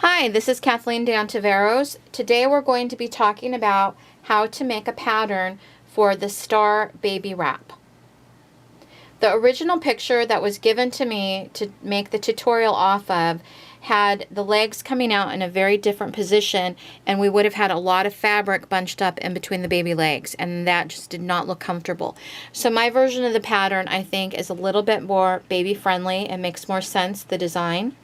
Hi, this is Cathleen de Ontiveros. Today we're going to be talking about how to make a pattern for the star baby wrap. The original picture that was given to me to make the tutorial off of had the legs coming out in a very different position, and we would have had a lot of fabric bunched up in between the baby legs, and that just did not look comfortable. So my version of the pattern, I think, is a little bit more baby friendly and makes more sense, the design.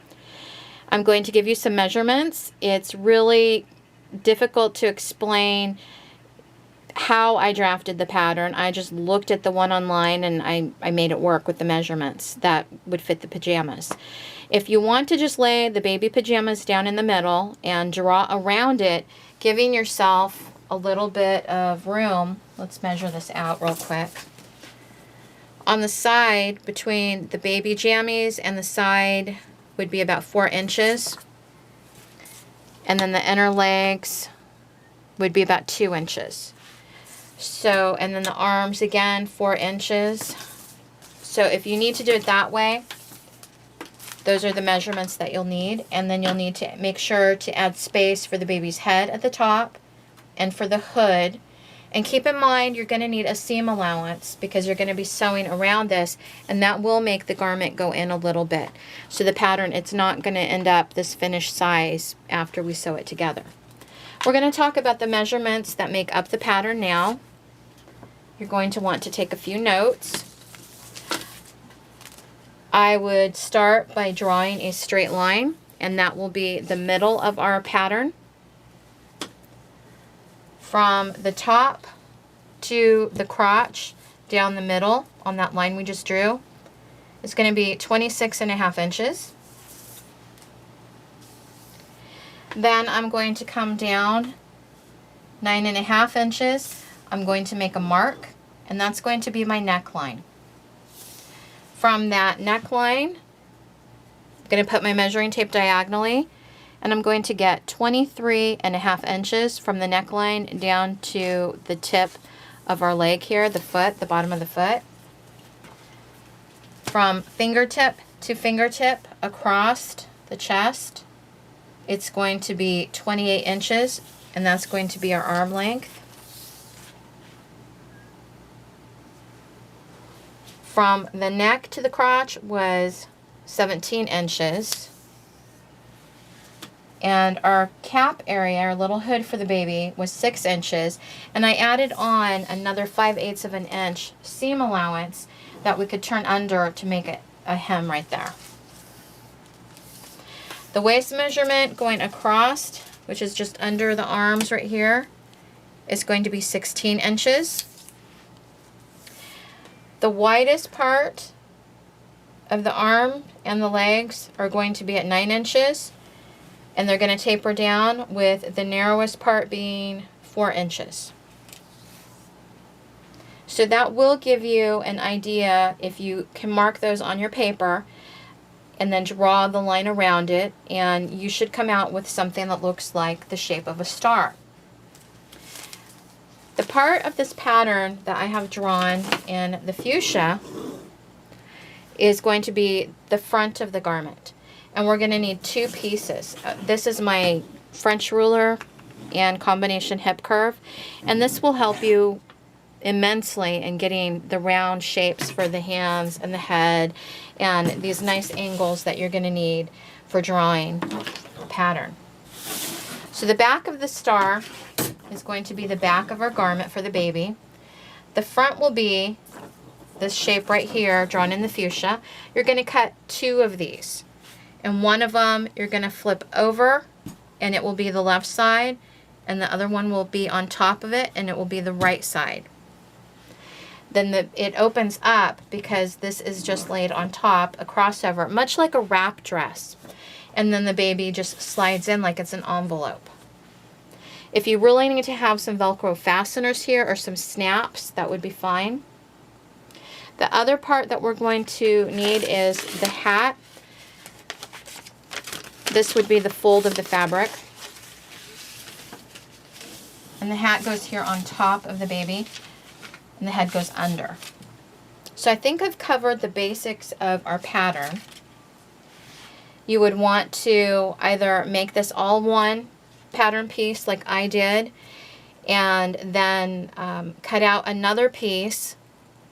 I'm going to give you some measurements. It's really difficult to explain how I drafted the pattern. I just looked at the one online and I made it work with the measurements that would fit the pajamas. If you want to just lay the baby pajamas down in the middle and draw around it, giving yourself a little bit of room, let's measure this out real quick. On the side, between the baby jammies and the side, would be about 4 inches. And then the inner legs would be about 2 inches. So, and then the arms again, 4 inches. So if you need to do it that way, those are the measurements that you'll need. And then you'll need to make sure to add space for the baby's head at the top and for the hood. And keep in mind, you're going to need a seam allowance because you're going to be sewing around this, and that will make the garment go in a little bit. So the pattern, it's not going to end up this finished size after we sew it together. We're going to talk about the measurements that make up the pattern now. You're going to want to take a few notes. I would start by drawing a straight line, and that will be the middle of our pattern. From the top to the crotch down the middle on that line we just drew, it's going to be 26.5 inches. Then I'm going to come down 9.5 inches. I'm going to make a mark, and that's going to be my neckline. From that neckline, I'm going to put my measuring tape diagonally, and I'm going to get 23.5 inches from the neckline down to the tip of our leg here, the foot, the bottom of the foot. From fingertip to fingertip across the chest, it's going to be 28 inches, and that's going to be our arm length. From the neck to the crotch was 17 inches. And our cap area, our little hood for the baby, was 6 inches. And I added on another 5/8 of an inch seam allowance that we could turn under to make it a hem right there. The waist measurement going across, which is just under the arms right here, is going to be 16 inches. The widest part of the arm and the legs are going to be at 9 inches. And they're going to taper down with the narrowest part being 4 inches. So that will give you an idea if you can mark those on your paper and then draw the line around it, and you should come out with something that looks like the shape of a star. The part of this pattern that I have drawn in the fuchsia is going to be the front of the garment. And we're going to need 2 pieces. This is my French ruler and combination hip curve. And this will help you immensely in getting the round shapes for the hands and the head and these nice angles that you're going to need for drawing the pattern. So the back of the star is going to be the back of our garment for the baby. The front will be this shape right here drawn in the fuchsia. You're going to cut 2 of these. And one of them you're going to flip over, and it will be the left side, and the other one will be on top of it, and it will be the right side. Then it opens up because this is just laid on top, a crossover, much like a wrap dress. And then the baby just slides in like it's an envelope. If you really need to have some Velcro fasteners here or some snaps, that would be fine. The other part that we're going to need is the hat. This would be the fold of the fabric. And the hat goes here on top of the baby, and the head goes under. So I think I've covered the basics of our pattern. you would want to either make this all one pattern piece like I did, and then cut out another piece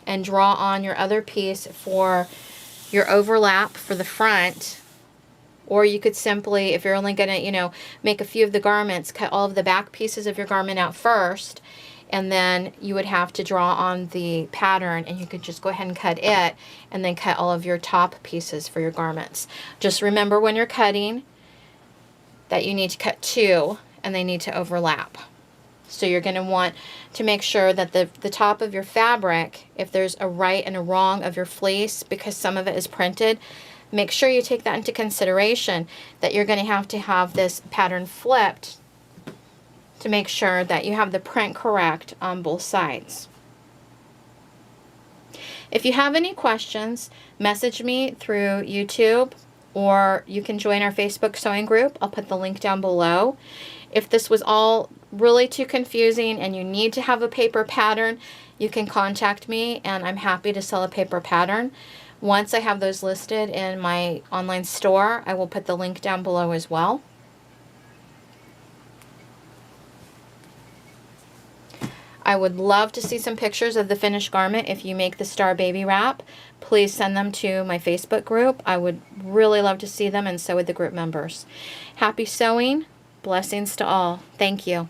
and draw on your other piece for your overlap for the front. Or you could simply, if you're only going to, make a few of the garments, cut all of the back pieces of your garment out first, and then you would have to draw on the pattern, and you could just go ahead and cut it, and then cut all of your top pieces for your garments. Just remember when you're cutting that you need to cut two, and they need to overlap. So you're going to want to make sure that the top of your fabric, if there's a right and a wrong of your fleece, because some of it is printed, make sure you take that into consideration, that you're going to have this pattern flipped to make sure that you have the print correct on both sides. If you have any questions, message me through YouTube, or you can join our Facebook sewing group. I'll put the link down below. If this was all really too confusing and you need to have a paper pattern, you can contact me, and I'm happy to sell a paper pattern. Once I have those listed in my online store, I will put the link down below as well. I would love to see some pictures of the finished garment. If you make the Star Baby Wrap, please send them to my Facebook group. I would really love to see them, and so would the group members. Happy sewing. Blessings to all. Thank you.